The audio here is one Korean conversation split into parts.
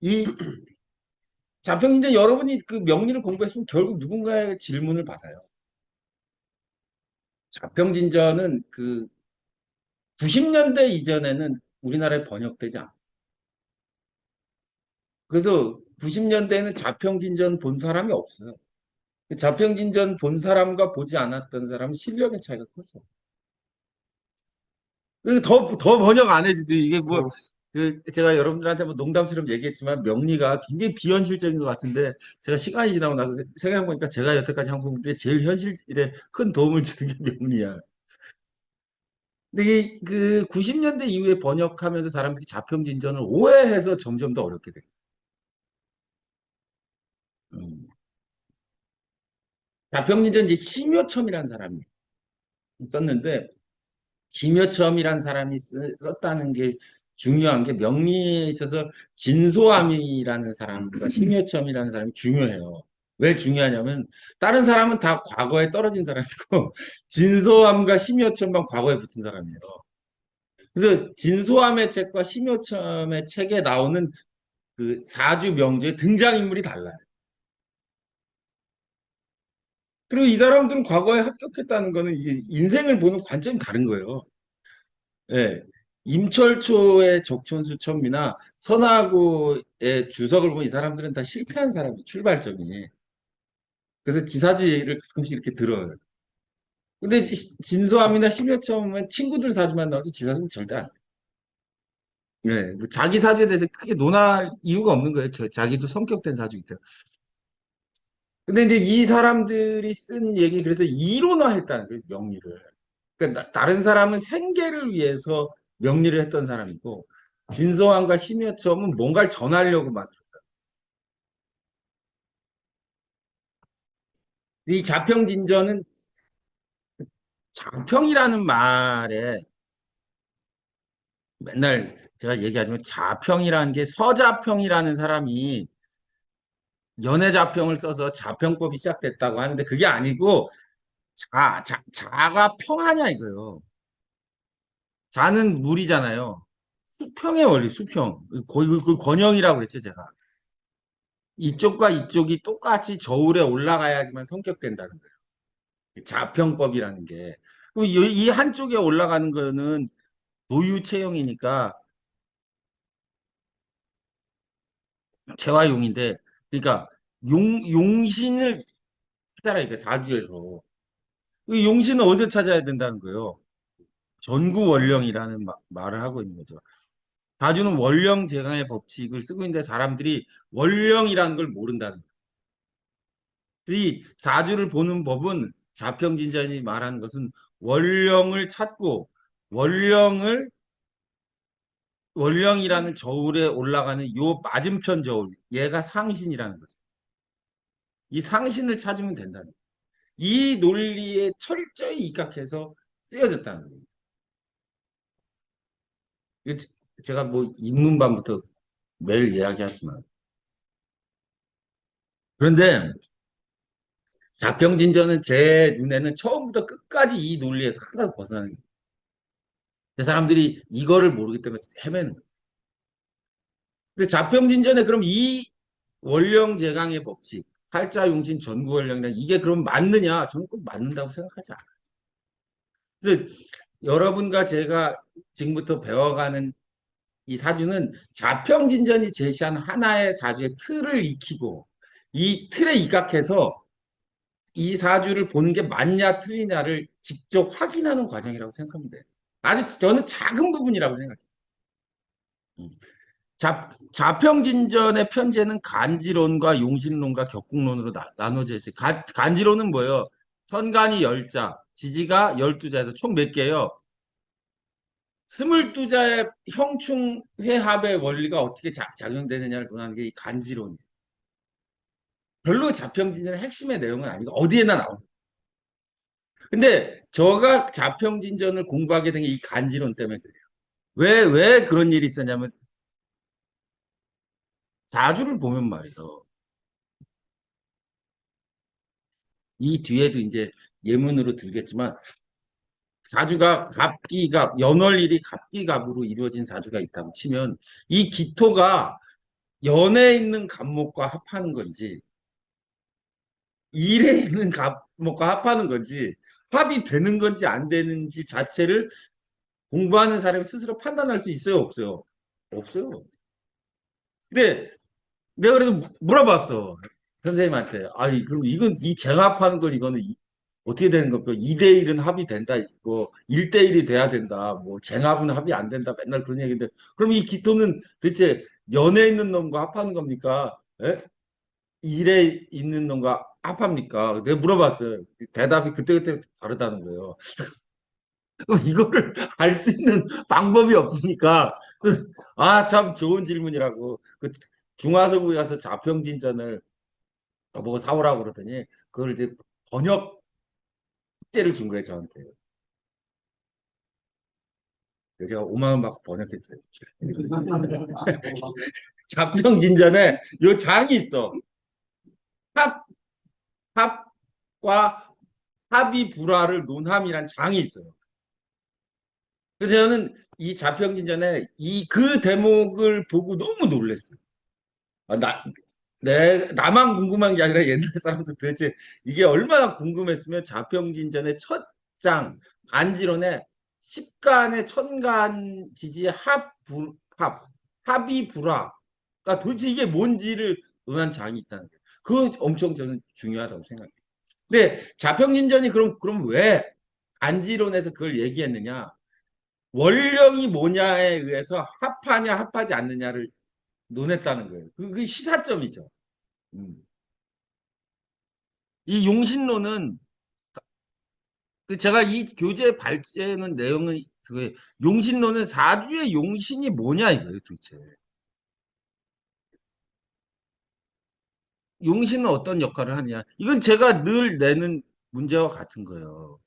이 자평인전 여러분이 그 명리를 공부했으면 결국 누군가의 질문을 받아요. 자평진전은 그 90년대 이전에는 우리나라에 번역되지 않아요. 그래서 90년대에는 자평진전 본 사람이 없어요. 자평진전 본 사람과 보지 않았던 사람은 실력의 차이가 컸어. 그래서 더 번역 안 해지도 이게 뭐, 그, 제가 여러분들한테 뭐 농담처럼 얘기했지만 명리가 굉장히 비현실적인 것 같은데 제가 시간이 지나고 나서 생각해보니까 제가 여태까지 한 부분 중에 제일 현실에 큰 도움을 주는 게 명리야. 근데 이 그 90년대 이후에 번역하면서 사람들이 자평진전을 오해해서 점점 더 어렵게 돼. 음. 자평진전 이제 심요첨이라는 사람이 썼는데 심요첨이라는 사람이 썼다는 게 중요한 게 명리에 있어서 진소암이라는 사람과 심요첨이라는 사람이 중요해요. 왜 중요하냐면 다른 사람은 다 과거에 떨어진 사람이고 진소암과 심요첨만 과거에 붙은 사람이에요. 그래서 진소암의 책과 심요첨의 책에 나오는 그 사주 명제의 등장인물이 달라요. 그리고 이 사람들은 과거에 합격했다는 거는 이게 인생을 보는 관점이 다른 거예요. 예. 임철초의 적촌수첩이나 선하고의 주석을 보면 이 사람들은 다 실패한 사람이 출발점이. 그래서 지사주 얘기를 가끔씩 이렇게 들어요. 근데 진소암이나 심여첨은 친구들 사주만 나오지 지사주는 절대 안 돼. 예. 뭐 자기 사주에 대해서 크게 논할 이유가 없는 거예요. 자기도 성격된 사주이기 때문에. 근데 이제 이 사람들이 쓴 얘기 그래서 이론화했다는 거예요, 명리를. 그러니까 다른 사람은 생계를 위해서 명리를 했던 사람이고 진성환과 심여첨은 뭔가를 전하려고 만들었다. 이 자평진전은 자평이라는 말에 맨날 제가 얘기하지만 자평이라는 게 서자평이라는 사람이 연애자평을 써서 자평법이 시작됐다고 하는데 그게 아니고 자가 평하냐 이거요. 자는 물이잖아요. 수평의 원리, 수평. 거의 그 권형이라고 그랬죠, 제가. 이쪽과 이쪽이 똑같이 저울에 올라가야지만 성격된다는 거예요. 자평법이라는 게. 그럼 이 한쪽에 올라가는 거는 노유체형이니까 재화용인데, 그러니까 용신을 찾아라, 그 사주에서. 그 용신은 어디서 찾아야 된다는 거예요? 전구원령이라는 말을 하고 있는 거죠. 사주는 원령제강의 법칙을 쓰고 있는데 사람들이 원령이라는 걸 모른다는 거예요. 이 사주를 보는 법은 자평진전이 말하는 것은 원령을 찾고 원령을 원령이라는 저울에 올라가는 요 맞은편 저울 얘가 상신이라는 거죠. 이 상신을 찾으면 된다는 거예요. 이 논리에 철저히 입각해서 쓰여졌다는 거예요. 제가 뭐 입문반부터 매일 이야기하지만 그런데 자평진전은 제 눈에는 처음부터 끝까지 이 논리에서 하나도 벗어나는 거예요. 사람들이 이거를 모르기 때문에 헤매는 거예요. 근데 자평진전에 그럼 이 원령제강의 법칙, 팔자용신 전구원령이란 이게 그럼 맞느냐? 저는 꼭 맞는다고 생각하지 않아요. 그래서 여러분과 제가 지금부터 배워가는 이 사주는 자평진전이 제시한 하나의 사주의 틀을 익히고 이 틀에 입각해서 이 사주를 보는 게 맞냐 틀리냐를 직접 확인하는 과정이라고 생각하면 돼요. 아주 저는 작은 부분이라고 생각해요. 자평진전의 편제는 간지론과 용신론과 격국론으로 나눠져 있어요. 간지론은 뭐예요? 선간이 10자, 지지가 12자에서 총 몇 개예요? 22자의 형충회합의 원리가 어떻게 작용되느냐를 논하는 게 이 간지론이에요. 별로 자평진전의 핵심의 내용은 아니고 어디에나 나옵니다. 근데 저가 자평진전을 공부하게 된 게 이 간지론 때문에 그래요. 왜 그런 일이 있었냐면 사주를 보면 말이죠. 이 뒤에도 이제 예문으로 들겠지만 사주가 갑기갑 연월일이 갑기갑으로 이루어진 사주가 있다고 치면 이 기토가 연에 있는 갑목과 합하는 건지 일에 있는 갑목과 합하는 건지 합이 되는 건지 안 되는지 자체를 공부하는 사람이 스스로 판단할 수 있어요, 없어요? 없어요. 근데 내가 그래도 물어봤어. 선생님한테. 아니, 그럼 이건 이 쟁합하는 걸 이거는 어떻게 되는 겁니까? 2대1은 합이 된다. 이거 1대1이 돼야 된다. 뭐 쟁합은 합이 안 된다. 맨날 그런 얘기인데 그럼 이 기토는 대체 연에 있는 놈과 합하는 겁니까? 예? 일에 있는 놈과 합합니까? 내가 물어봤어요. 대답이 그때그때 다르다는 거예요. 그럼 이거를 알 수 있는 방법이 없으니까 아, 참 좋은 질문이라고. 그 중화서구에 가서 자평진전을 보고 사오라고 그러더니 그걸 이제 번역 숙제를 준 거예요, 저한테. 그래서 제가 5만 원 받고 번역했어요. 자평진전에 요 장이 있어. 합, 합과 합이 불화를 논함이란 장이 있어요. 그래서 저는 이 자평진전에 이 그 대목을 보고 너무 놀랐어요. 아, 나만 궁금한 게 아니라 옛날 사람도 도대체 이게 얼마나 궁금했으면 자평진전의 첫 장, 간지론에 십간의 천간지지 합이 불화가 도대체 이게 뭔지를 논한 장이 있다는 거예요. 그거 엄청 저는 중요하다고 생각해요. 근데 자평진전이 그럼 왜 간지론에서 그걸 얘기했느냐? 원령이 뭐냐에 의해서 합하냐 합하지 않느냐를 논했다는 거예요. 그게 시사점이죠. 음. 이 용신론은 제가 이 교재 발제는 내용은 그 용신론은 사주의 용신이 뭐냐 이거예요 도대체. 용신은 어떤 역할을 하느냐. 이건 제가 늘 내는 문제와 같은 거예요.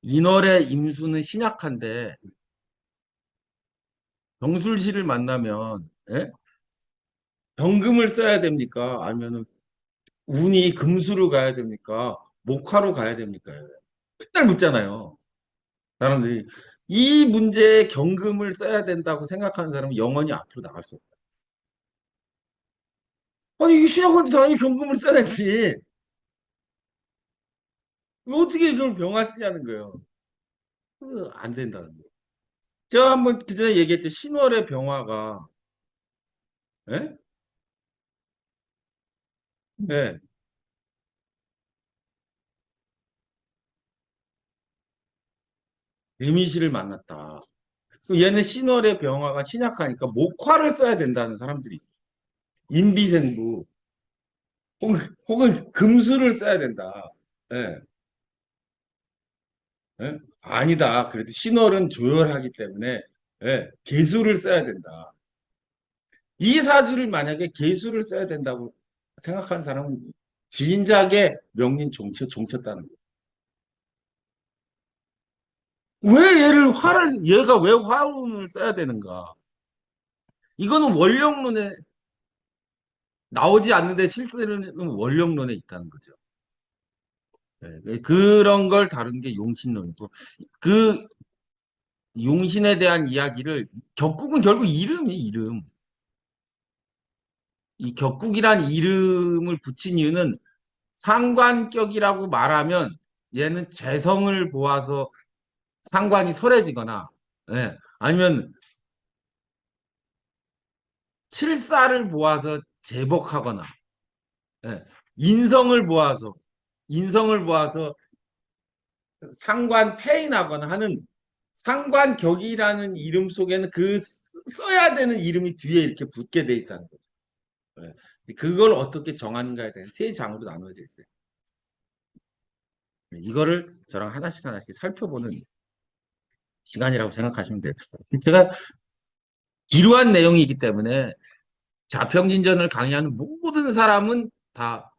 인월의 임수는 신약한데 병술시를 만나면 예? 병금을 써야 됩니까? 아니면은 운이 금수로 가야 됩니까? 목화로 가야 됩니까? 맨날 묻잖아요. 사람들이 이 문제에 경금을 써야 된다고 생각하는 사람은 영원히 앞으로 나갈 수 없다. 아니 이게 신약한테 당연히 경금을 써야지. 어떻게 이걸 병화 쓰냐는 거예요. 안 된다는 거예요. 제가 한번 그전에 얘기했죠. 신월의 병화가 예? 예. 데미시를 만났다. 얘는 신월의 병화가 신약하니까 목화를 써야 된다는 사람들이 있어요. 인비생부 혹은 금수를 써야 된다. 예. 예? 아니다. 그래도 신월은 조열하기 때문에 예, 개수를 써야 된다. 이 사주를 만약에 개수를 써야 된다고 생각하는 사람은 진작에 명린 종쳤다는 거예요. 왜 얘가 왜 화운을 써야 되는가? 이거는 원령론에 나오지 않는데 실제로는 원령론에 있다는 거죠. 예, 그런 걸 다룬 게 용신론이고 그 용신에 대한 이야기를 격국은 결국 이름. 이 격국이란 이름을 붙인 이유는 상관격이라고 말하면 얘는 재성을 보아서 상관이 설해지거나 예, 아니면 칠사를 보아서 제복하거나 예, 인성을 보아서 인성을 보아서 상관 폐인하거나 하는 상관격이라는 이름 속에는 그 써야 되는 이름이 뒤에 이렇게 붙게 돼 있다는 거죠. 예. 그걸 어떻게 정하는가에 대한 세 장으로 나누어져 있어요. 이거를 저랑 하나씩 하나씩 살펴보는 시간이라고 생각하시면 돼요. 제가 지루한 내용이기 때문에 자평진전을 강의하는 모든 사람은 다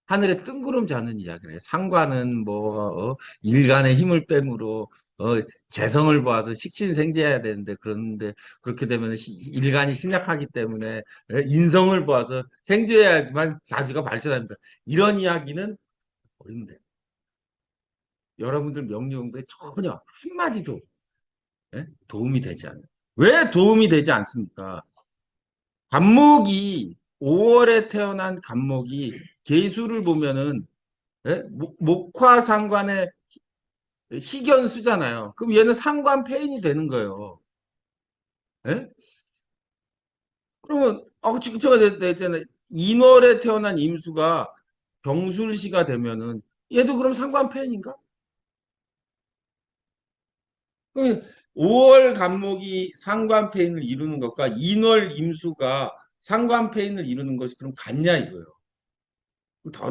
하늘에 뜬구름 잡는 이야기를 해요. 상관은 뭐 일간의 힘을 빼므로 어, 재성을 봐서 식신생재해야 되는데 그런데 그렇게 되면 일간이 신약하기 때문에 인성을 봐서 생존해야지만 사주가 발전합니다. 이런 이야기는 어린데 여러분들 명리 공부에 전혀 한마디도 도움이 되지 않아요. 왜 도움이 되지 않습니까? 간목이 5월에 태어난 간목이 계수를 보면은 예? 목화상관의 희견수잖아요. 그럼 얘는 상관폐인이 되는 거예요. 예? 그러면 지금 제가 냈잖아요. 인월에 태어난 임수가 경술시가 되면은 얘도 그럼 상관폐인인가? 그럼 5월 간목이 상관폐인을 이루는 것과 인월 임수가 상관폐인을 이루는 것이 그럼 같냐 이거예요.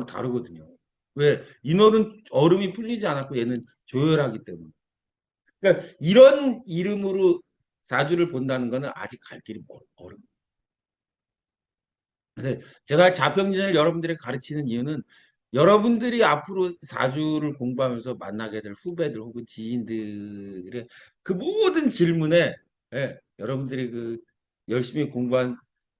다르거든요. 왜? 인월은 얼음이 풀리지 않았고 얘는 조열하기 때문에. 그러니까 이런 이름으로 사주를 본다는 거는 아직 갈 길이 어렵. 그래서 제가 자평진을 여러분들에게 가르치는 이유는 여러분들이 앞으로 사주를 공부하면서 만나게 될 후배들 혹은 지인들의 그 모든 질문에 여러분들이 그 열심히 공부한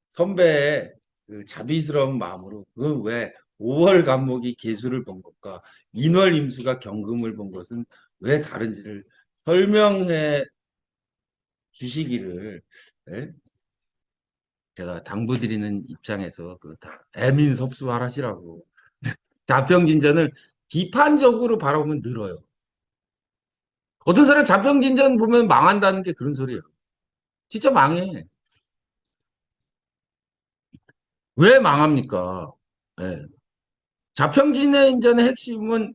선배의 그 자비스러운 마음으로 그건 왜 5월 간목이 계수를 본 것과 인월 임수가 경금을 본 것은 왜 다른지를 설명해 주시기를 예? 제가 당부드리는 입장에서 그 다 애민섭수하시라고 자평진전을 비판적으로 바라보면 늘어요. 어떤 사람 자평진전 보면 망한다는 게 그런 소리예요. 진짜 망해. 왜 망합니까? 예. 자평진전의 핵심은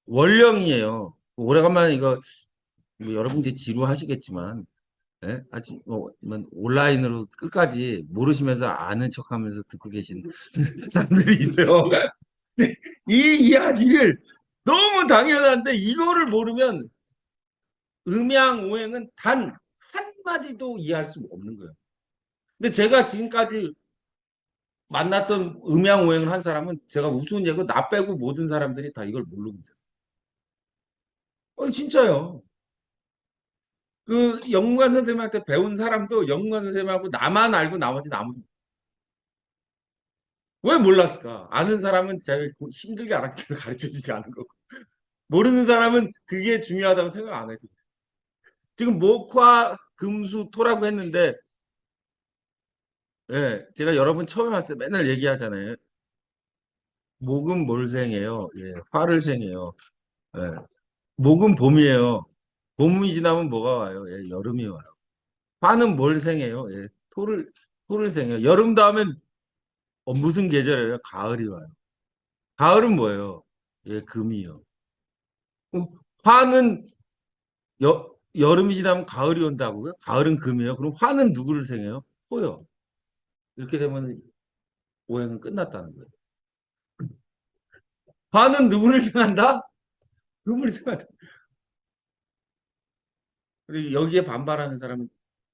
원령이에요. 오래간만에 이거 뭐 여러분들이 지루하시겠지만 아직 뭐 온라인으로 끝까지 모르시면서 아는 척하면서 듣고 계신 사람들이 있어요. 이 이야기를 너무 당연한데 이거를 모르면 음양오행은 단 한마디도 이해할 수 없는 거예요. 근데 제가 지금까지 만났던 음양오행을 한 사람은 제가 우스운 얘기고 나 빼고 모든 사람들이 다 이걸 모르고 있었어요. 진짜요. 그 영문관 선생님한테 배운 사람도 영문관 선생님하고 나만 알고 나머지는 아무도 왜 몰랐을까? 아는 사람은 제일 힘들게 알았기 때문에 가르쳐주지 않은 거고 모르는 사람은 그게 중요하다고 생각 안 해서 지금 목화 금수 토라고 했는데 제가 여러분 처음에 봤을 때 맨날 얘기하잖아요. 목은 뭘 생해요? 화를 생해요. 예, 목은 봄이에요. 봄이 지나면 뭐가 와요? 여름이 와요. 화는 뭘 생해요? 토를 생해요. 여름 다음엔 무슨 계절이에요? 가을이 와요. 가을은 뭐예요? 금이요. 그럼 화는 여름이 지나면 가을이 온다고요? 가을은 금이에요. 그럼 화는 누구를 생해요? 토요. 이렇게 되면 오행은 끝났다는 거예요. 화는 누구를 생한다? 금을 생한다. 그리고 여기에 반발하는 사람은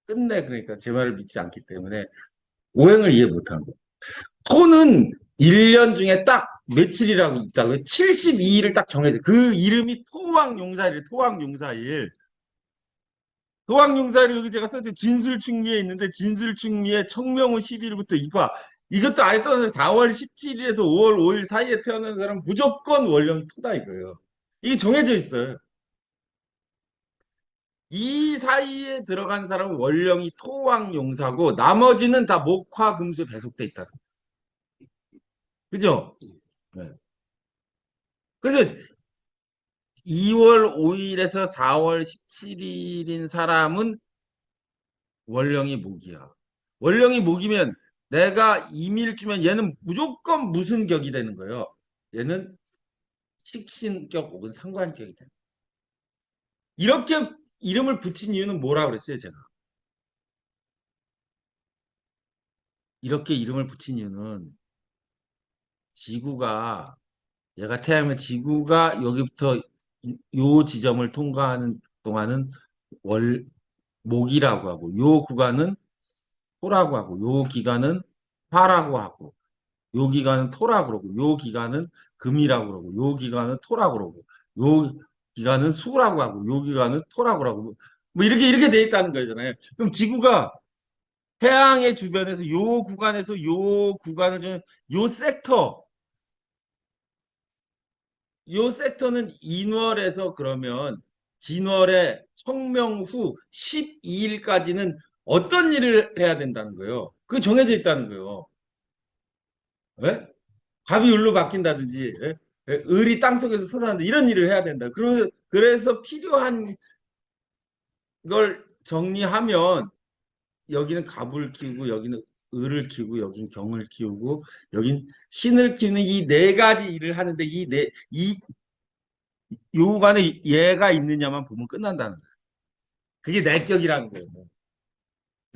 끝내 그러니까 제 말을 믿지 않기 때문에 오행을 이해 못한 거예요. 토는 1년 중에 딱 며칠이라고 있다고요? 72일을 딱 정해져. 그 이름이 토왕용사일, 토왕용사일. 토왕용사일 여기 제가 써죠. 진술충미에 있는데 진술충미에 청명후 11일부터 입화. 이것도 아예 떠나서 4월 17일에서 5월 5일 사이에 태어난 사람 무조건 원령이 토다 이거예요. 이게 정해져 있어요. 이 사이에 들어간 사람은 원령이 토왕용사고 나머지는 다 목화금수에 배속돼 있다. 그죠? 네. 그래서 2월 5일에서 4월 17일인 사람은 원령이 목이야. 원령이 목이면 내가 임일주면 얘는 무조건 무슨 격이 되는 거예요. 얘는 식신격 혹은 상관격이 돼. 이렇게 이름을 붙인 이유는 뭐라고 그랬어요, 제가? 이렇게 이름을 붙인 이유는 지구가 얘가 태양이면 지구가 여기부터 요 지점을 통과하는 동안은 월 목이라고 하고 요 구간은 토라고 하고 요 기간은 화라고 하고 요 기간은 토라고 그러고 요 기간은 금이라고 그러고 요 기간은 토라고 그러고 요 기간은 수라고 하고 요 기간은 토라고 그러고 뭐 이렇게 돼 있다는 거잖아요. 그럼 지구가 태양의 주변에서 요 구간에서 요 구간을 주는 요 섹터 요 섹터는 인월에서 그러면 진월의 청명 후 12일까지는 어떤 일을 해야 된다는 거예요. 그게 정해져 있다는 거예요. 예? 갑이 을로 바뀐다든지, 예? 예, 을이 땅속에서 솟아난다 이런 일을 해야 된다. 그래서 필요한 걸 정리하면 여기는 갑을 키우고 여기는 을을 키우고 여긴 경을 키우고 여긴 신을 키우는 이 네 가지 일을 하는데 이 요간에 얘가 있느냐만 보면 끝난다는 거예요. 그게 내격이라는 거예요.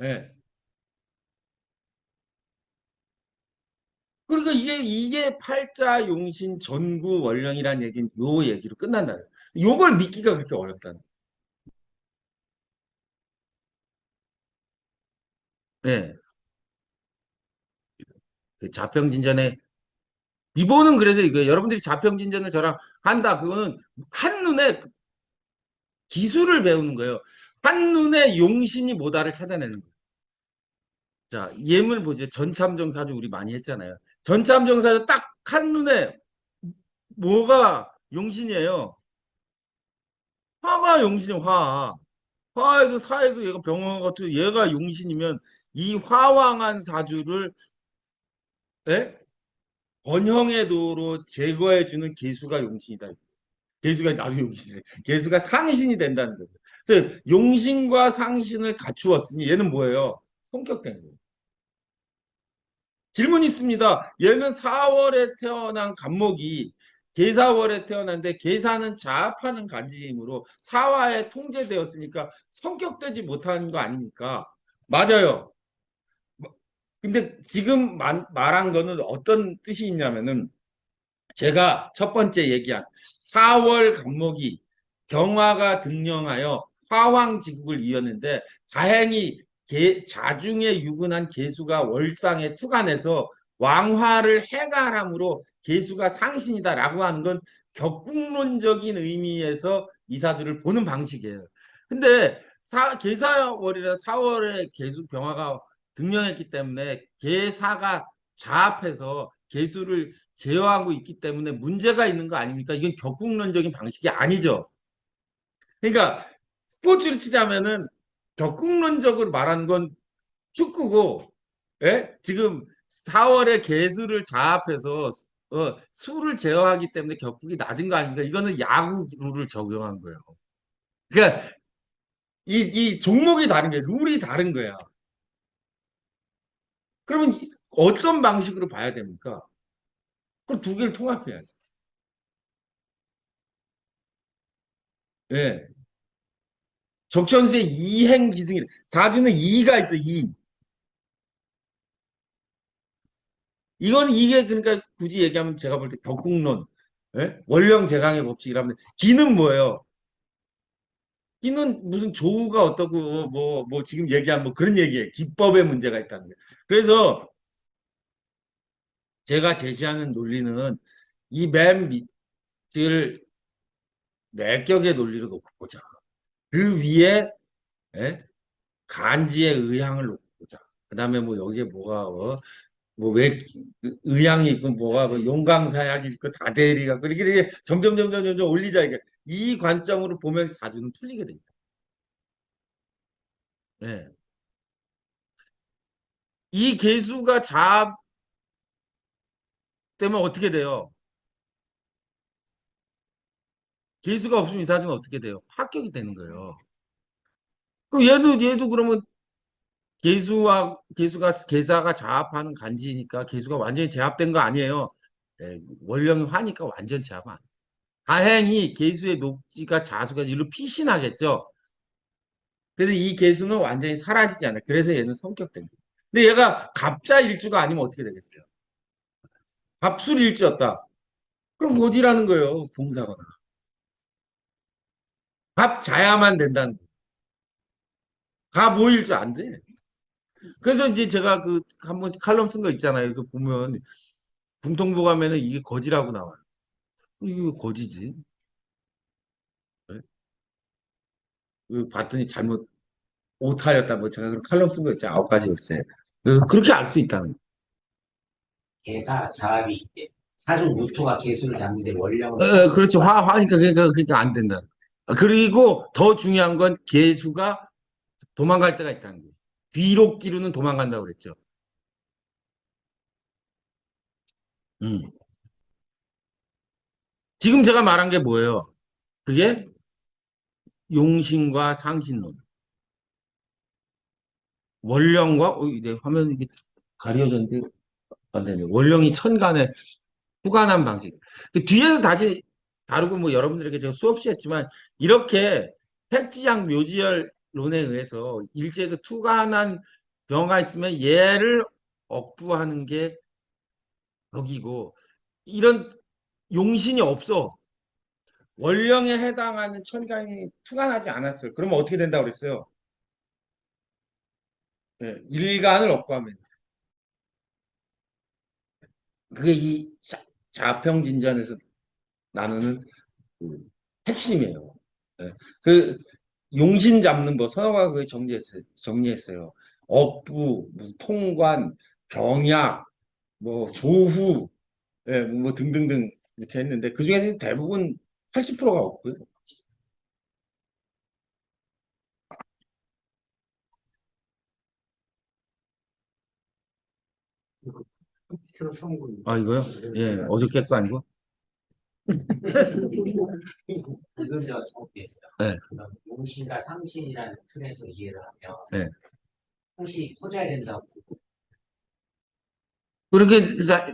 예. 그러니까 이게 팔자, 용신, 전구, 월령이라는 얘기는 요 얘기로 끝난다는 거예요. 요걸 믿기가 그렇게 어렵다는 거예요. 예. 그 자평진전에 기본은 그래서 이거예요. 여러분들이 자평진전을 저랑 한다. 그거는 한눈에 기술을 배우는 거예요. 한눈에 용신이 뭐다를 찾아내는 거예요. 자, 예물 보죠. 전참정사주 우리 많이 했잖아요. 전참정사주 딱 한눈에 뭐가 용신이에요. 화가 용신이에요, 화. 화에서 사에서 얘가 병화 같은 얘가 용신이면 이 화왕한 사주를 예? 번영의 도로 제거해주는 개수가 용신이다. 개수가 나도 용신이래. 개수가 상신이 된다는 거죠. 그래서 용신과 상신을 갖추었으니 얘는 뭐예요? 성격된 거예요. 질문 있습니다. 얘는 4월에 태어난 간목이 계사월에 태어났는데 계사는 자합하는 간지이므로 사화에 통제되었으니까 성격되지 못하는 거 아닙니까? 맞아요. 근데 지금 말한 거는 어떤 뜻이 있냐면은 제가 첫 번째 얘기한 4월 간목이 경화가 등령하여 화왕지국을 이었는데 다행히 자중에 유근한 계수가 월상에 투간해서 왕화를 해갈함으로 계수가 상신이다라고 하는 건 격국론적인 의미에서 이 사주를 보는 방식이에요. 근데 계사월이라 4월에 계수 병화가 등령했기 때문에 계사가 자합해서 계수를 제어하고 있기 때문에 문제가 있는 거 아닙니까? 이건 격국론적인 방식이 아니죠. 그러니까 스포츠로 치자면은 격국론적으로 말하는 건 축구고, 예? 지금 4월에 개수를 자합해서 수를 제어하기 때문에 격국이 낮은 거 아닙니까? 이거는 야구 룰을 적용한 거예요. 그러니까 이 종목이 다른 게 룰이 다른 거야. 그러면 어떤 방식으로 봐야 됩니까? 그 두 개를 통합해야지. 예. 적천수의 이행 기승이 사주는 이가 있어 이. 이건 이게 그러니까 굳이 얘기하면 제가 볼 때 격국론, 예? 원령 제강의 법칙이라면 기는 뭐예요? 기는 무슨 조우가 어떻고 뭐 지금 얘기한 뭐 그런 얘기예요. 기법에 문제가 있다는 거예요. 그래서 제가 제시하는 논리는 이 맨 밑을 내격의 논리로 놓고 보자. 그 위에 예? 간지의 의향을 놓고 보자. 그다음에 뭐 여기에 뭐가 뭐왜 의향이 있고 뭐가 뭐 용광사약이 있고 다대리가 있고 이렇게 점점 올리자 이게 이 관점으로 보면 사주는 풀리게 됩니다. 네. 이 개수가 잡 되면 어떻게 돼요? 개수가 없으면 이 사주는 어떻게 돼요? 합격이 되는 거예요. 그럼 얘도 그러면 개수가 계사가 자합하는 간지니까 개수가 완전히 제압된 거 아니에요. 네, 원령이 화니까 완전 제압 안. 다행히 개수의 녹지가 자수가 일로 피신하겠죠. 그래서 이 개수는 완전히 사라지지 않아요. 그래서 얘는 성격된 거예요. 근데 얘가 갑자 일주가 아니면 어떻게 되겠어요? 갑술 일주였다. 그럼 어디라는 거예요? 봉사가. 갑자야만 된다는 거예요. 갑오일주 안 돼. 그래서 이제 제가 그 한번 칼럼 쓴 거 있잖아요. 그 보면 궁통보감에는 이게 거지라고 나와요. 이게 왜 거지지? 네? 그 봤더니 잘못 오타였다. 뭐 제가 그런 칼럼 쓴 거 있죠. 9가지 열쇠. 그렇게 알 수 있다는 거예요. 개사 자합이 있대. 사중 무토가 개수를 잡는데 원령은 그렇죠. 화니까 그러니까 안 된다. 그리고 더 중요한 건 개수가 도망갈 때가 있다는 거예요. 귀록지로는 도망간다고 그랬죠. 음. 지금 제가 말한 게 뭐예요? 그게 용신과 상신론. 원령과, 내 화면이 이게 가려졌는데, 안 되네. 원령이 천간에 후관한 방식. 그 뒤에서 다시 다루고 뭐 여러분들에게 제가 수없이 했지만, 이렇게 택지양 묘지열론에 의해서 일제에서 투관한 병가 있으면 얘를 억부하는 게 덕이고, 이런 용신이 없어. 원령에 해당하는 천간이 투관하지 않았어요. 그러면 어떻게 된다고 그랬어요? 예, 일간을 억구하면 그게 이 자평진전에서 나누는 그 핵심이에요. 예, 그 용신 잡는 법 선호가 그 정리했어요. 억부, 무슨 통관, 병약, 뭐 조후, 예, 뭐 등등등 이렇게 했는데 그 중에서 대부분 80%가 없고요. 아 이거요? 예, 어저께 거 아니고? 이건 제가 정리했어요. 네, 용신과 상신이라는 틀에서 이해를 하면 네. 혹시 커져야 된다고.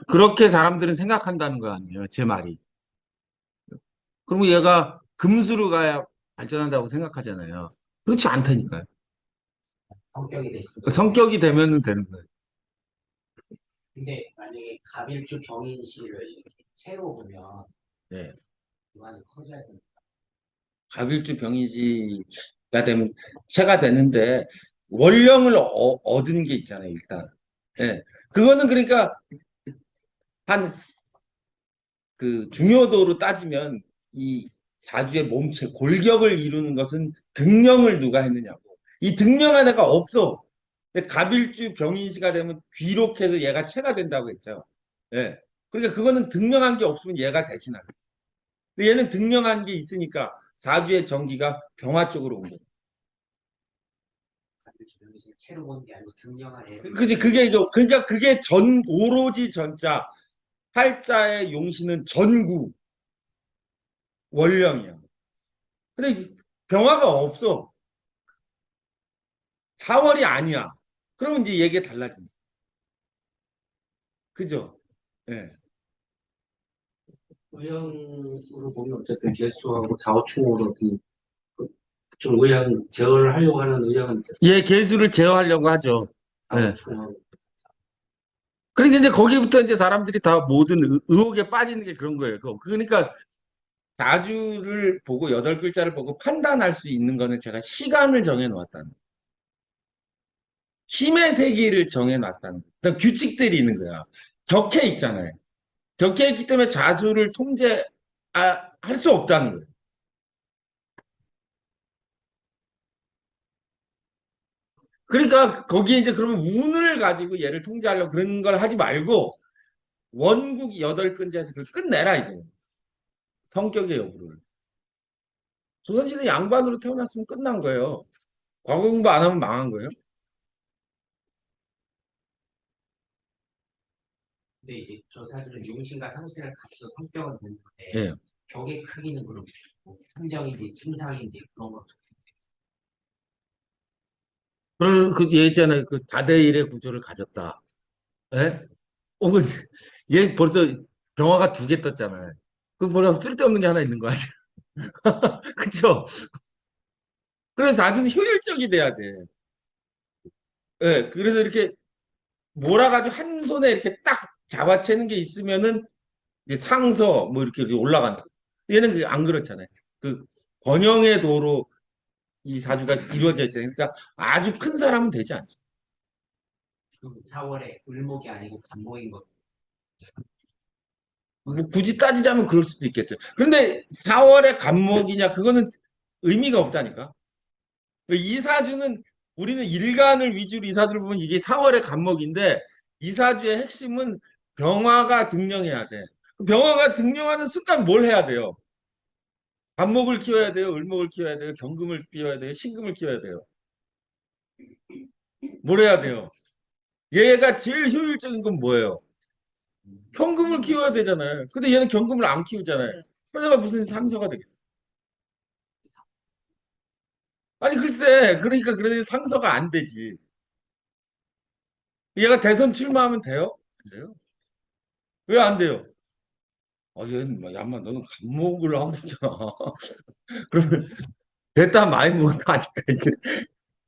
그렇게 사람들은 생각한다는 거 아니에요, 제 말이. 그러면 얘가 금수로 가야 발전한다고 생각하잖아요. 그렇지 않다니까요. 성격이 되시는 성격이 되면 되는 거예요. 근데 만약에 갑일주 병인시를 이렇게 채로 보면 네. 많이 커져야 된다. 갑일주 병이지가 되면 체가 되는데 원령을 얻은 게 있잖아요, 일단. 예. 그거는 그러니까 한 그 중요도로 따지면 이 사주의 몸체, 골격을 이루는 것은 등령을 누가 했느냐고. 이 등령한 애가 없어. 근데 갑일주 병인시가 되면 귀록해서 얘가 체가 된다고 했죠. 예. 그러니까 그거는 등령한 게 없으면 얘가 대신하는 거죠. 근데 얘는 등령한 게 있으니까 사주의 정기가 병화 쪽으로 온 거예요. 갑일주 병인시를 채로 보는 게 아니고 등령한 애를. 그지 그게 이제 그러니까 그게 오로지 전자 팔자의 용신은 전구 원령이야. 근데 병화가 없어. 4월이 아니야. 그러면 이제 얘기가 달라진다. 그죠? 예. 의향으로 보면 어쨌든 개수하고 좌우충으로 좀 의향 제어를 하려고 하는 의향은 얘 개수를 제어하려고 하죠. 예. 좌우충하고 그러니까 이제 거기부터 이제 사람들이 다 모든 의혹에 빠지는 게 그런 거예요. 그러니까 사주를 보고 여덟 글자를 보고 판단할 수 있는 거는 제가 시간을 정해 놓았다는 거예요. 힘의 세기를 정해 놨다는 거예요. 그다음 규칙들이 있는 거야. 적혀 있잖아요. 적혀 있기 때문에 자수를 할 수 없다는 거예요. 그러니까 거기에 이제 그러면 운을 가지고 얘를 통제하려고 그런 걸 하지 말고 원국 여덟 글자에서 그걸 끝내라 이거예요. 성격의 여부를. 조선시대 양반으로 태어났으면 끝난 거예요. 과거 공부 안 하면 망한 거예요. 근데 이제 저 사실은 용신과 상신을 갖춰 성격은 되는데 예. 벽의 크기는 그렇고 함정인지 침상인지 그런 거. 그 예전에 그 다대일의 구조를 가졌다. 예? 그, 얘 벌써 병화가 두 개 떴잖아요. 그 뭐가 쓸데없는 게 하나 있는 거 아니야? 그쵸? 그래서 사주는 효율적이 돼야 돼. 예, 그래서 이렇게 몰아가지고 한 손에 이렇게 딱 잡아채는 게 있으면은 이제 상서 뭐 이렇게 올라간다. 얘는 안 그렇잖아요. 그 권영의 도로 이 사주가 이루어져 있잖아요. 그러니까 아주 큰 사람은 되지 않죠. 4월에 을목이 아니고 간목인 거. 뭐 굳이 따지자면 그럴 수도 있겠죠. 그런데 4월의 간목이냐 그거는 의미가 없다니까. 이 사주는 우리는 일간을 위주로 이 사주를 보면 이게 4월의 간목인데 이 사주의 핵심은 병화가 등령해야 돼. 병화가 등령하는 순간 뭘 해야 돼요? 간목을 키워야 돼요. 을목을 키워야 돼요. 경금을 키워야 돼요. 신금을 키워야 돼요. 뭘 해야 돼요? 얘가 제일 효율적인 건 뭐예요? 경금을 키워야 되잖아요. 근데 얘는 경금을 안 키우잖아요. 그러다가 무슨 상서가 되겠어? 아니 글쎄, 그러니까 그래 상서가 안 되지. 얘가 대선 출마하면 돼요? 안 돼요? 왜 안 돼요? 얘는 막, 야마 너는 간목을 하고 있잖아. 그러면 됐다 많이 먹었다 아직까지.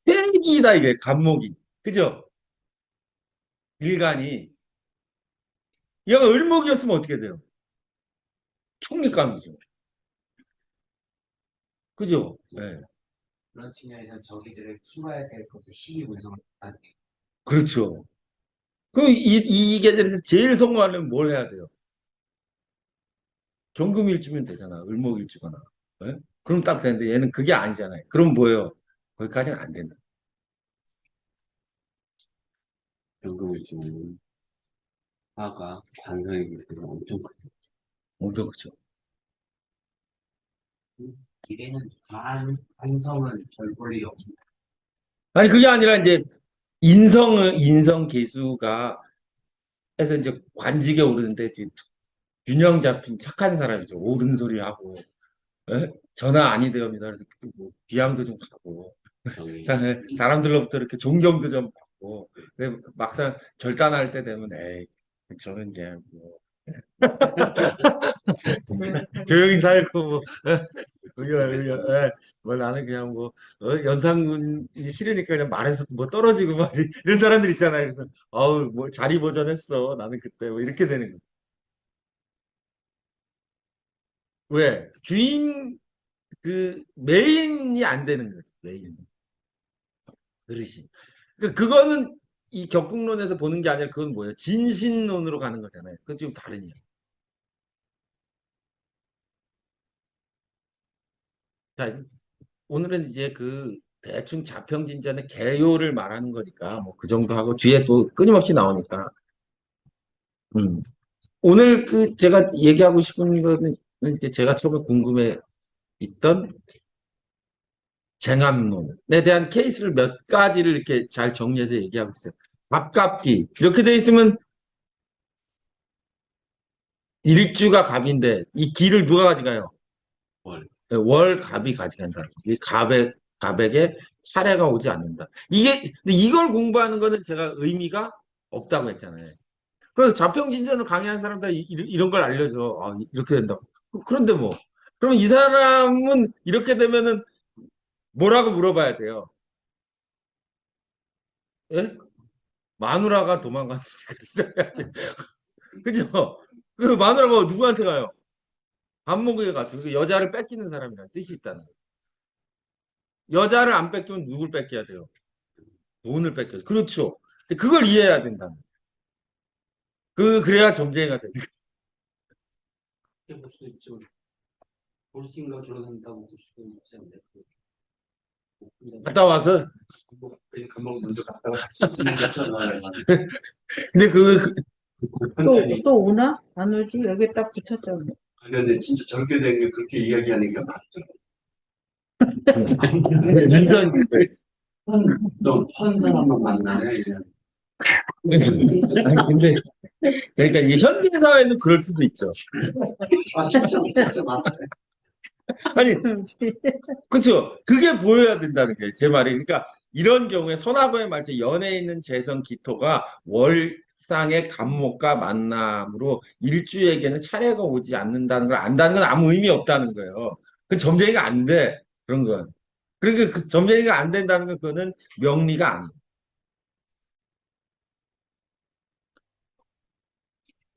핵이다 이게 간목이. 그죠? 일간이. 얘가 을목이었으면 어떻게 돼요? 총리감이죠. 그죠? 네. 그런 측면에서 저기들을 키워야 될 것도 시기 분석을 하는 게 그렇죠. 그럼 이 계절에서 제일 성공하려면 뭘 해야 돼요? 경금일주면 되잖아. 을목일주거나. 예? 그럼 딱 되는데 얘는 그게 아니잖아요. 그럼 뭐예요? 거기까지는 안 된다. 연금을 주는 화가 관성이기 때문에 엄청 크죠. 엄청 그죠. 기대는 반성은 별 볼 일이 없습니다. 아니 그게 아니라 이제 인성 계수가 해서 이제 관직에 오르는데 이제 균형 잡힌 착한 사람이죠. 옳은 소리 하고 예? 전화 아니 되옵니다. 그래서 뭐 비양도 좀 가고 정이 사람들로부터 이렇게 존경도 좀 받고 근데 막상 결단할 때 되면 에이 저는 이제 뭐 조용히 살고 뭐 우리가 뭐 나는 그냥 뭐 연상군이 싫으니까 그냥 말해서 뭐 떨어지고 막 이런 사람들 있잖아요. 그래서 아우 뭐 자리 보전했어 나는 그때 뭐 이렇게 되는 거예요. 왜 주인 그 메인이 안 되는 거지 메인 그릇이. 그거는 이 격국론에서 보는 게 아니라 그건 뭐예요? 진신론으로 가는 거잖아요. 그건 좀 다르냐. 자, 오늘은 이제 그 대충 자평진전의 개요를 말하는 거니까 뭐 그 정도 하고 뒤에 또 끊임없이 나오니까. 음. 오늘 그 제가 얘기하고 싶은 거는 이제 제가 처음에 궁금해 있던 쟁암론에 대한 케이스를 몇 가지를 이렇게 잘 정리해서 얘기하고 있어요. 갑갑기 이렇게 돼 있으면 일주가 갑인데 이 기를 누가 가져가요? 월. 월갑이 가져간다. 이 갑에게 차례가 오지 않는다. 근데 이걸 공부하는 거는 제가 의미가 없다고 했잖아요. 그래서 자평진전을 강의하는 사람들 이런 걸 알려줘. 이렇게 된다고. 그런데 뭐, 그러면 이 사람은 이렇게 되면은 뭐라고 물어봐야 돼요? 예? 마누라가 도망갔으니까 시작해야지. 그죠? 그 마누라가 누구한테 가요? 안목에 가죠. 그 여자를 뺏기는 사람이라는 뜻이 있다는 거예요. 여자를 안 뺏기면 누굴 뺏겨야 돼요? 돈을 뺏겨요. 그렇죠. 그걸 이해해야 된다. 그래야 점쟁이가 돼. 그렇게 볼 수도 있죠. 볼신과 결혼한다고 볼 수도 있지 않나요? 갔다 와서 감독 먼저 갔다가 갔잖아요. 근데 또 오나? 안 오지? 여기 딱 붙었잖아. 근데 진짜 저렇게 된 게 그렇게 이야기하니까 맞죠. 위선 또펀 사람만 만나네. 이런. 아니, 근데 그러니까 이게 현대 사회는 그럴 수도 있죠. 진짜 맞다. 아니 그렇죠. 그게 보여야 된다는 거예요. 제 말이. 그러니까 이런 경우에 선하고의 말처 연에 있는 재성 기토가 월상의 간목과 만남으로 일주에게는 차례가 오지 않는다는 걸 안다는 건 아무 의미 없다는 거예요. 그 점쟁이가 안 돼. 그런 건. 그러니까 그 점쟁이가 안 된다는 건 그거는 명리가 아니에요.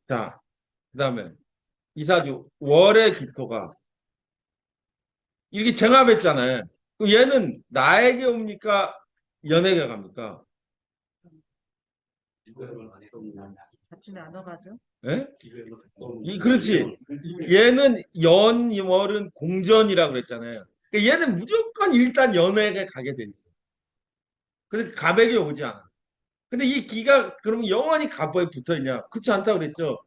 자, 그다음에 이사주 월의 기토가 이렇게 정합했잖아요. 그럼 얘는 나에게 옵니까? 연에게 갑니까? 같이 나눠가죠. 예? 그렇지. 얘는 월은 공전이라고 그랬잖아요. 그러니까 얘는 무조건 일단 연에게 가게 돼 있어. 그래서 갑에게 오지 않아. 근데 이 기가 그러면 영원히 갑에 붙어 있냐? 그렇지 않다고 그랬죠.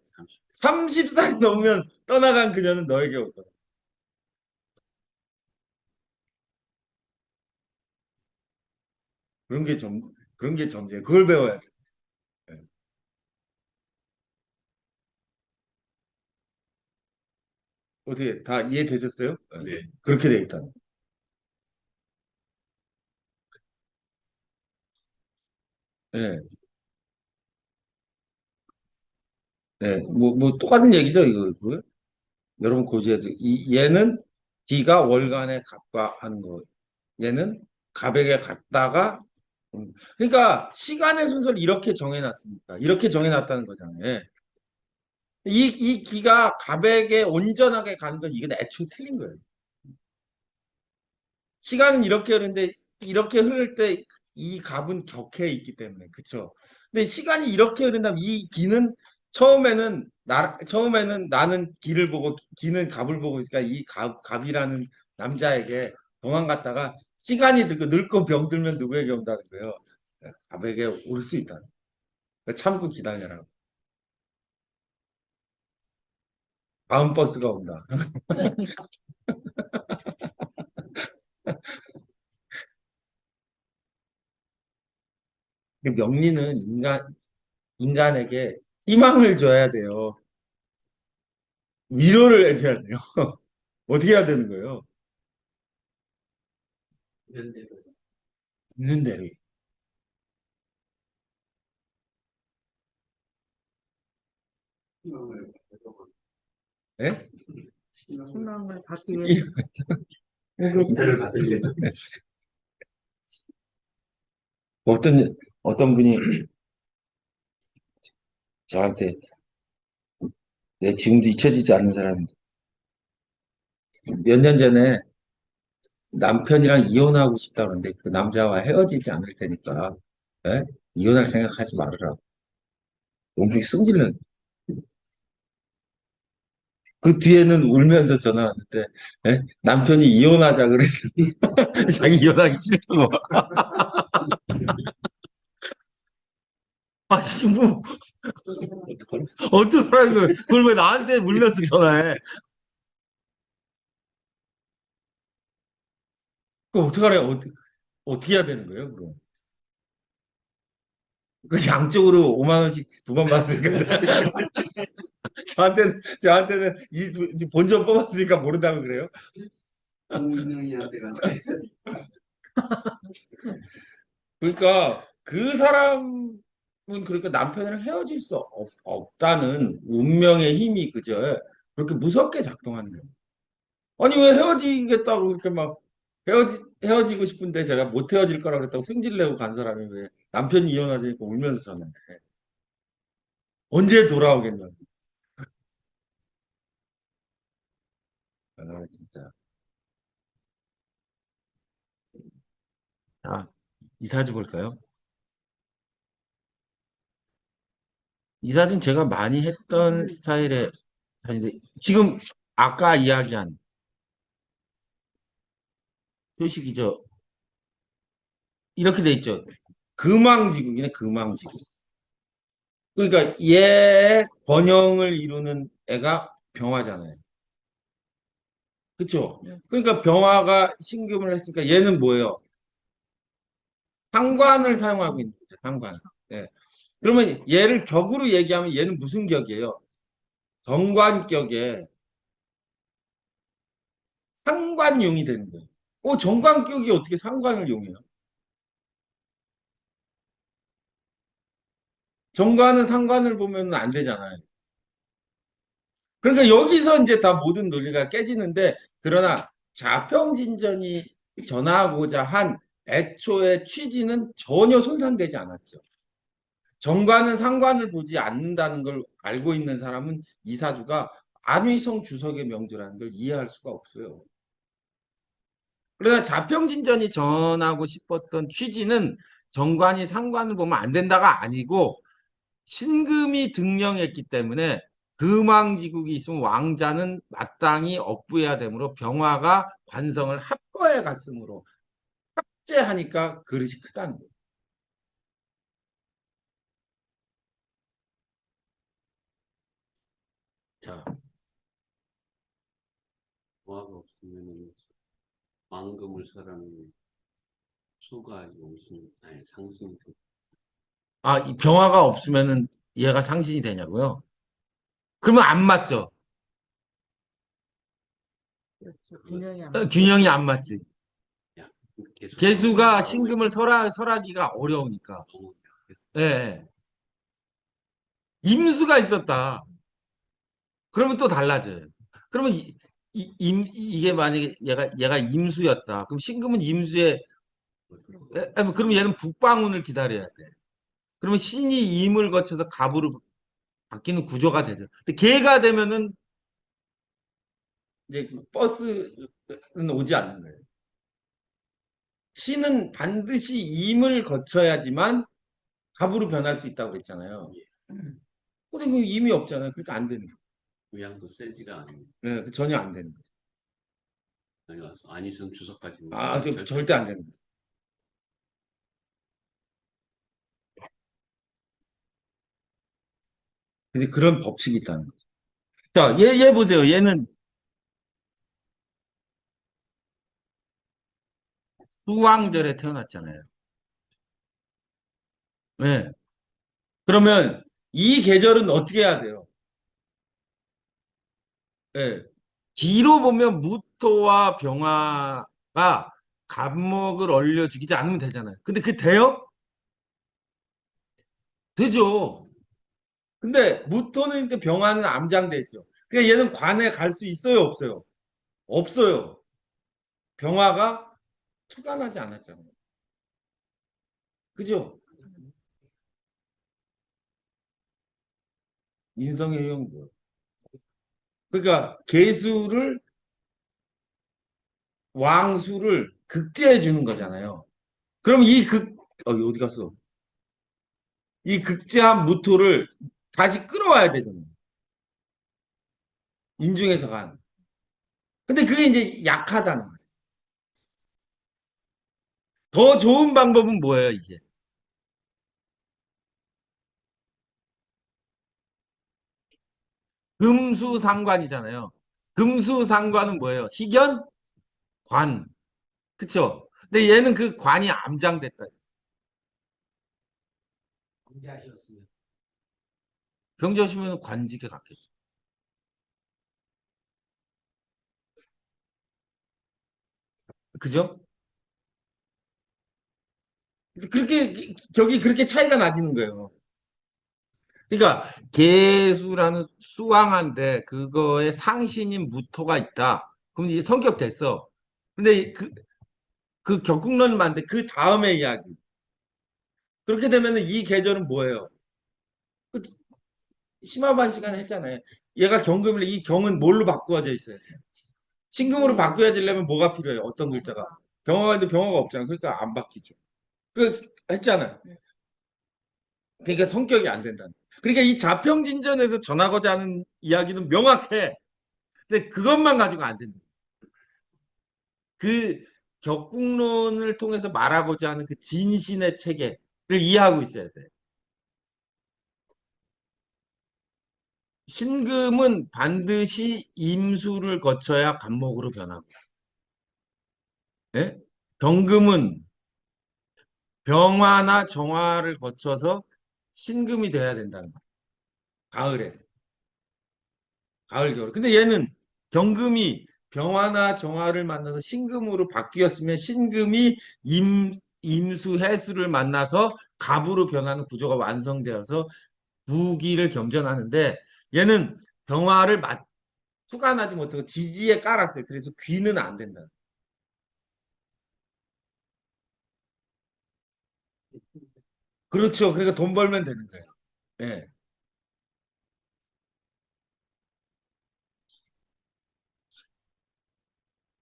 30살 넘으면 떠나간 그녀는 너에게 올 거다. 그런 게 좀 그런 게 점쟁이. 그걸 배워야 돼. 예. 어떻게 다 이해되셨어요? 예. 네. 그렇게 돼 있다. 예. 예. 뭐 똑같은 얘기죠, 이거. 여러분 고지해야 돼. 얘는 D가 월간의 갑과 하는 거. 얘는 갑에게 갔다가 그러니까 시간의 순서를 이렇게 정해놨으니까 이렇게 정해놨다는 거잖아요. 예. 이 기가 갑에게 온전하게 가는 건 이건 애초에 틀린 거예요. 시간은 이렇게 흐르는데 이렇게 흐를 때 이 갑은 격해에 있기 때문에 그쵸? 근데 시간이 이렇게 흐른다면 이 기는 처음에는 나는 기를 보고 기는 갑을 보고 있으니까 이 갑이라는 남자에게 도망갔다가 시간이 늙고 병들면 누구에게 온다는 거예요? 갑에게 올 수 있다. 참고 기다려라. 다음 버스가 온다. 명리는 인간에게 희망을 줘야 돼요. 위로를 해줘야 돼요. 어떻게 해야 되는 거예요? 이런 데도 있는 대로. 희망을 가져가고 예? 희망을 받기 위해서 오게 은혜를 받으려면 어떤 분이 저한테 내 지금도 잊혀지지 않는 사람인데 몇 년 전에 남편이랑 이혼하고 싶다 그러는데 그 남자와 헤어지지 않을 테니까 예? 이혼할 생각하지 말으라고. 엄청 승질을 그 뒤에는 울면서 전화 왔는데 예? 남편이 이혼하자 그랬더니 자기 이혼하기 싫다고. 아씨 뭐 어떡하라는 거예요. 그걸 왜 나한테 울면서 전화해. 그럼 어떡하래요. 어떻게 해야 되는 거예요, 그럼? 그 양쪽으로 5만 원씩 두 번 받으니까 저한테는 이 본전 뽑았으니까 모른다고 그래요? 공인영이한테 가서 그러니까 그 사람은 그러니까 남편이랑 헤어질 수 없다는 운명의 힘이 그저 그렇게 무섭게 작동하는 거예요. 아니 왜 헤어지겠다고 그렇게 막 헤어지고 싶은데 제가 못 헤어질 거라 그랬다고 승질 내고 간 사람이 왜 남편이 이혼하자니까 울면서 전화해. 언제 돌아오겠냐고. 아, 진짜. 아, 이 사진 볼까요? 이 사진 제가 많이 했던 스타일의 사진인데 지금 아까 이야기한 표식이죠. 이렇게 돼 있죠. 금왕지국이네, 금왕지국. 그러니까 얘의 번영을 이루는 애가 병화잖아요. 그렇죠? 그러니까 병화가 신금을 했으니까 얘는 뭐예요? 상관을 사용하고 있는 거죠. 상관. 예. 그러면 얘를 격으로 얘기하면 얘는 무슨 격이에요? 정관격에 상관용이 되는 거예요. 정관격이 어떻게 상관을 용해요? 정관은 상관을 보면 안 되잖아요. 그러니까 여기서 이제 다 모든 논리가 깨지는데, 그러나 자평진전이 전하고자 한 애초의 취지는 전혀 손상되지 않았죠. 정관은 상관을 보지 않는다는 걸 알고 있는 사람은 이사주가 안위성 주석의 명주라는 걸 이해할 수가 없어요. 그러나 자평진전이 전하고 싶었던 취지는 정관이 상관을 보면 안 된다가 아니고 신금이 등령했기 때문에 금왕지국이 있으면 왕자는 마땅히 업부해야 되므로 병화가 관성을 합거해 갔으므로 합제하니까 그릇이 크다는 거예요. 자, 조화가 없으면 왕금을 설하는 수가 용신, 아니 상승이 돼. 아, 이 병화가 없으면은 얘가 상신이 되냐고요? 그러면 안 맞죠. 그렇지. 균형이 안 균형이 안 맞지. 야, 개수가 개수가 너무 신금을 설하기가 어려우니까. 너무 약해서. 예. 예. 임수가 있었다. 그러면 또 달라져요. 그러면 이게 만약에 얘가 임수였다. 그럼 신금은 임수에 그럼 얘는 북방운을 기다려야 돼. 그러면 신이 임을 거쳐서 갑으로 바뀌는 구조가 되죠. 근데 개가 되면은 이제 그 버스는 오지 않는 거예요. 신은 반드시 임을 거쳐야지만 갑으로 변할 수 있다고 그랬잖아요. 근데 그 임이 없잖아요. 그러니까 안 되는 거예요. 의향도 세지가 않는. 네, 전혀 안 되는 아니, 안희순 주석까지는. 거예요. 아, 절대 안 되는 거예요. 근데 그런 법칙이 있다는 거죠. 자, 얘 보세요. 얘는 수왕절에 태어났잖아요. 네. 그러면 이 계절은 어떻게 해야 돼요? 네. 뒤로 보면 무토와 병화가 갑목을 얼려 죽이지 않으면 되잖아요. 근데 그게 돼요? 되죠. 근데 무토는 있는데 병화는 암장돼 있죠. 그러니까 얘는 관에 갈 수 있어요, 없어요? 없어요. 병화가 투관하지 않았잖아요. 그죠? 인성의 효용도. 그러니까 계수를 왕수를 극제해 주는 거잖아요. 그럼 어디 갔어? 이 극제한 무토를 다시 끌어와야 되잖아요. 인중에서 간. 근데 그게 이제 약하다는 거죠. 더 좋은 방법은 뭐예요, 이게? 금수상관이잖아요. 금수상관은 뭐예요? 희견? 관. 그쵸? 근데 얘는 그 관이 암장됐다. 문제하셨으면 병자시면 관직에 갔겠죠. 그죠? 격이 그렇게 차이가 나지는 거예요. 그러니까 개수라는 수왕한데 그거에 상신인 무토가 있다. 그럼 이제 성격 됐어. 근데 그 격국론은 맞는데 그 다음의 이야기. 그렇게 되면은 이 계절은 뭐예요? 그 심화반 시간에 했잖아요. 얘가 경금인데 이 경은 뭘로 바꾸어져 있어요? 신금으로 바꾸어지려면 뭐가 필요해요? 어떤 글자가? 병화가 있는데 병화가 없잖아. 그러니까 안 바뀌죠. 그 했잖아요. 그러니까 성격이 안 된다는. 그러니까 이 자평진전에서 전하고자 하는 이야기는 명확해. 근데 그것만 가지고 안 된다. 그 격국론을 통해서 말하고자 하는 그 진신의 체계를 이해하고 있어야 돼. 신금은 반드시 임수를 거쳐야 간목으로 변하고, 예? 경금은 병화나 정화를 거쳐서 신금이 돼야 된다는 거야. 가을에. 가을, 겨울. 근데 얘는 경금이 병화나 정화를 만나서 신금으로 바뀌었으면 신금이 임수, 해수를 만나서 갑으로 변하는 구조가 완성되어서 부기를 겸전하는데 얘는 병화를 투간하지 못하고 지지에 깔았어요. 그래서 귀는 안 된다. 그렇죠. 그러니까 돈 벌면 되는 거예요. 예.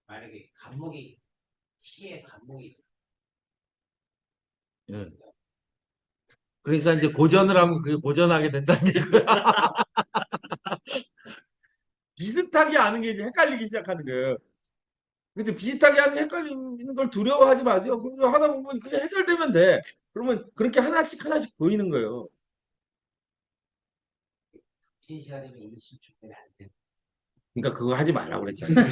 만약에 간목이 시에 간목이 예. 그러니까 이제 고전을 하면 그게 고전하게 된다는 얘기야. 비슷하게 아는 게 이제 헷갈리기 시작하는 거예요. 근데 비슷하게 하는 헷갈리는 걸 두려워하지 마세요. 그거 하다 보면 그게 해결되면 돼. 그러면 그렇게 하나씩 하나씩 보이는 거예요. 신시가 되면 일신축 때문에 안 돼. 그러니까 그거 하지 말라고 그랬잖아요.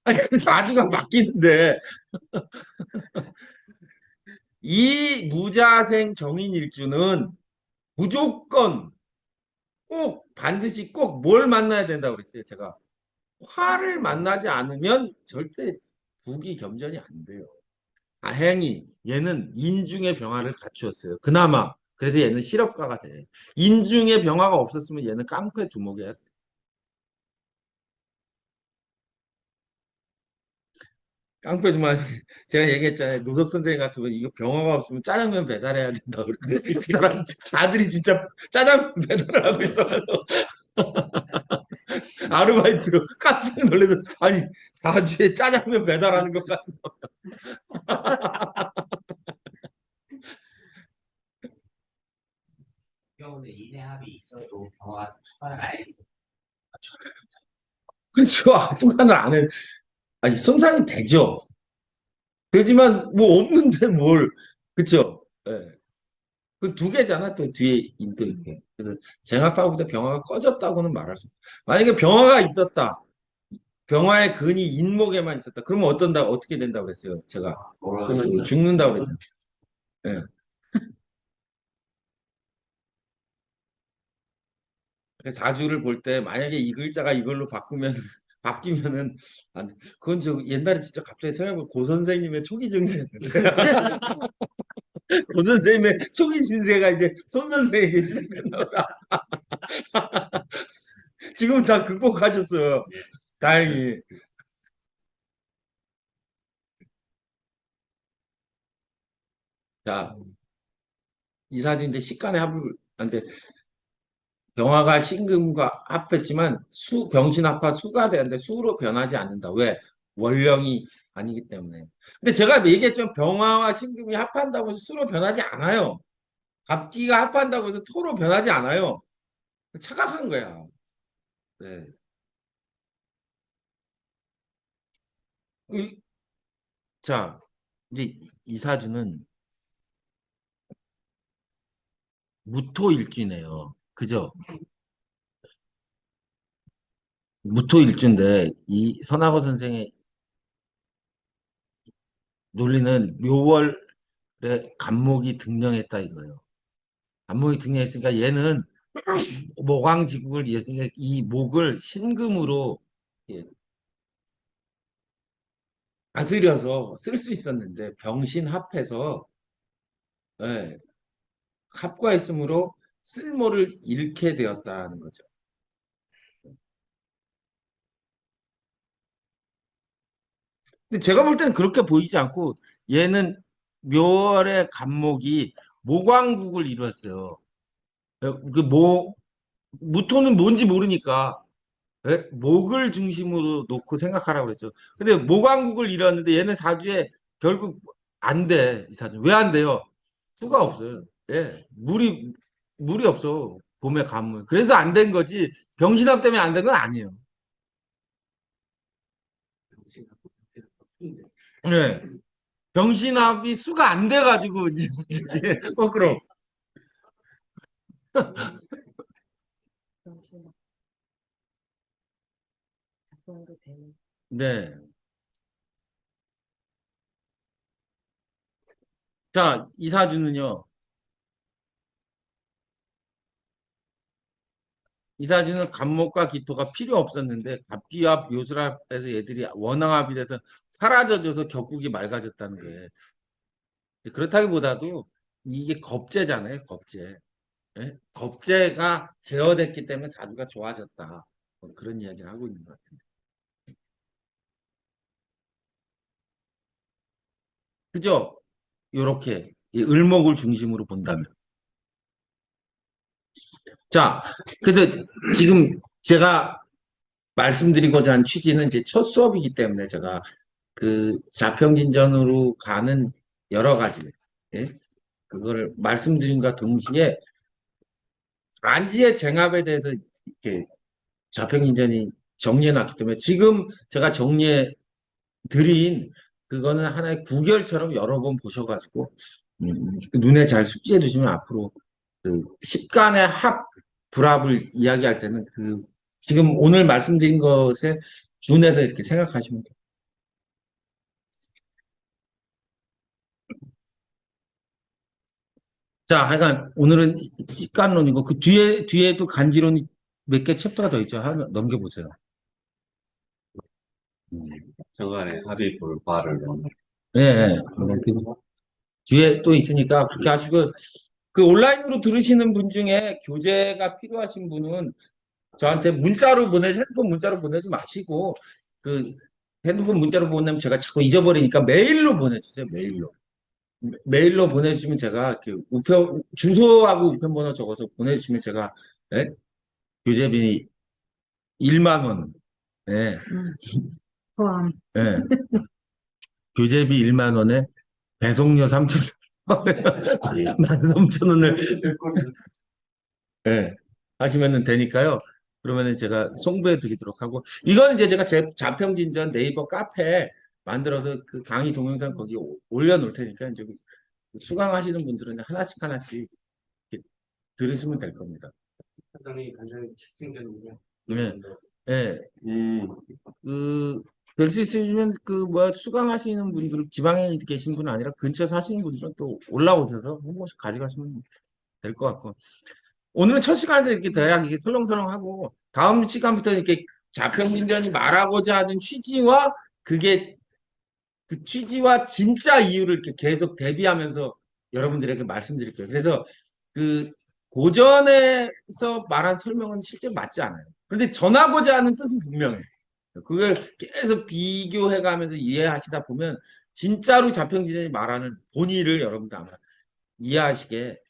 아니, 그래서 아주가 바뀌는데 이 무자생 정인일주는 무조건 꼭 반드시 꼭 뭘 만나야 된다고 그랬어요. 제가 화를 만나지 않으면 절대 부귀 겸전이 안 돼요. 다행히 얘는 인중의 병화를 갖추었어요. 그나마. 그래서 얘는 실업가가 돼. 인중의 병화가 없었으면 얘는 깡패 두목이야. 깡패 두목. 제가 얘기했잖아요. 노석 선생님 같으면 이거 병화가 없으면 짜장면 배달해야 된다. 그러는데 그 사람 아들이 진짜 짜장면 배달을 하고 있어가지고 아르바이트로 깜짝 놀라서 아니 4주에 짜장면 배달하는 것까 그 경우는 인해합이 있어도 병화가 초과를 알게 돼. 그래서 통관을 안 해. 아니 손상이 되죠. 되지만 뭐 없는데 뭘 그쵸? 예. 그 두 개잖아 또 뒤에 인도 이게. 그래서 쟁합하고부터 병화가 꺼졌다고는 말할 수. 만약에 병화가 있었다. 병화의 근이 인목에만 있었다. 그러면 어떻게 된다고 그랬어요? 제가 뭐라 죽는다고 그랬죠. 예. 그래서 사주를 볼 때 만약에 이 글자가 이걸로 바꾸면 바뀌면은 안 돼. 그건 저 옛날에 진짜 갑자기 생각해보면 고 선생님의 초기 증세인데 고 선생님의 초기 증세가 이제 손 선생에게 시작했나 보다. 지금은 다 극복하셨어요. 다행히. 자, 이 사주 이제 식간의 합을 한데 병화가 신금과 합했지만 병신합화 수가 되는데 수로 변하지 않는다. 왜? 원령이 아니기 때문에. 근데 제가 얘기했지만 병화와 신금이 합한다고 해서 수로 변하지 않아요. 갑기가 합한다고 해서 토로 변하지 않아요. 착각한 거야. 네. 이- 자, 이제 이 사주는 무토일주네요. 그죠? 무토일주인데 이 선하고 선생의 논리는 묘월에 간목이 등령했다 이거예요. 간목이 등령했으니까 얘는 모광지국을 예으니까 이 목을 신금으로 예, 다스려서 쓸 수 있었는데 병신합해서 예, 합과했으므로 쓸모를 잃게 되었다는 거죠. 근데 제가 볼 때는 그렇게 보이지 않고 얘는 묘월의 간목이 모광국을 이루었어요. 무토는 뭔지 모르니까 예? 목을 중심으로 놓고 생각하라고 그랬죠. 근데 모광국을 이뤘는데 얘는 사주에 결국 안 돼. 이 사주. 왜 안 돼요? 수가 없어요. 예. 물이 없어. 봄의 가물. 그래서 안 된 거지. 병신합 때문에 안 된 건 아니에요. 예. 병신합이 수가 안 돼가지고 이제 문제지. 그럼. 정신 작동도 되는. 네. 자, 이 사주는요. 이 사주는 간목과 기토가 필요 없었는데 갑기합, 요술합에서 얘들이 원앙합이 돼서 사라져져서 격국이 맑아졌다는 거예요. 그렇다기보다도 이게 겁재잖아요, 겁재. 예? 겁재가 제어됐기 때문에 사주가 좋아졌다. 뭐 그런 이야기를 하고 있는 것 같아요. 그죠? 요렇게 이 을목을 중심으로 본다면. 자, 그래서 지금 제가 말씀드리고자 한 취지는 이제 첫 수업이기 때문에 제가 그 자평진전으로 가는 여러 가지 예? 그거를 말씀드림과 동시에 안지의 쟁합에 대해서 이렇게 자평진전이 정리해 놨기 때문에 지금 제가 정리해 드린 그거는 하나의 구결처럼 여러 번 보셔가지고 눈에 잘 숙지해 두시면 앞으로 그 십간의 합 불합을 이야기할 때는 그 지금 오늘 말씀드린 것에 준해서 이렇게 생각하시면 돼요. 자, 하여간 오늘은 시간론이고 그 뒤에도 간지론이 몇 개 챕터가 더 있죠. 하나 넘겨보세요. 정간에 합의불 발을 넣는. 예, 예. 뒤에 또 있으니까 그렇게 하시고 그 온라인으로 들으시는 분 중에 교재가 필요하신 분은 저한테 핸드폰 문자로 보내지 마시고 그 핸드폰 문자로 보내면 제가 자꾸 잊어버리니까 메일로 보내주세요. 메일로 보내주시면 제가 이렇게 주소하고 우편번호 적어서 보내주시면 제가 예? 교재비 1만 원, 예, 포함. 예. 교재비 1만 원에 배송료 3천 원, 13,000원을 예, 하시면 되니까요. 그러면은 제가 송부해 드리도록 하고 이건 이제 제가 제 자평진전 네이버 카페에 만들어서 그 강의 동영상 거기 올려놓을 테니까 이제 수강하시는 분들은 하나씩 이렇게 들으시면 될 겁니다. 간단히 책 생겼는데. 네. 예, 될 수 있으면 수강하시는 분들, 지방에 계신 분은 아니라 근처에 사시는 분들은 또 올라오셔서 한 번씩 가져가시면 될 것 같고. 오늘은 첫 시간에서 이렇게 대략 이렇게 설렁설렁하고, 다음 시간부터 이렇게 자평진전이 말하고자 하는 취지와 그게 그 취지와 진짜 이유를 이렇게 계속 대비하면서 여러분들에게 말씀드릴게요. 그래서 그 고전에서 말한 설명은 실제 맞지 않아요. 그런데 전하고자 하는 뜻은 분명해요. 그걸 계속 비교해가면서 이해하시다 보면 진짜로 자평진전이 말하는 본의를 여러분들 아마 이해하시게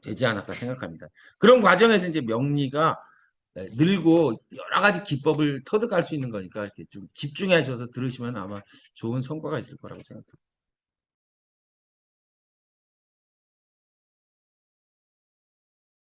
되지 않을까 생각합니다. 그런 과정에서 이제 명리가 늘고 여러 가지 기법을 터득할 수 있는 거니까 이렇게 좀 집중하셔서 들으시면 아마 좋은 성과가 있을 거라고 생각합니다.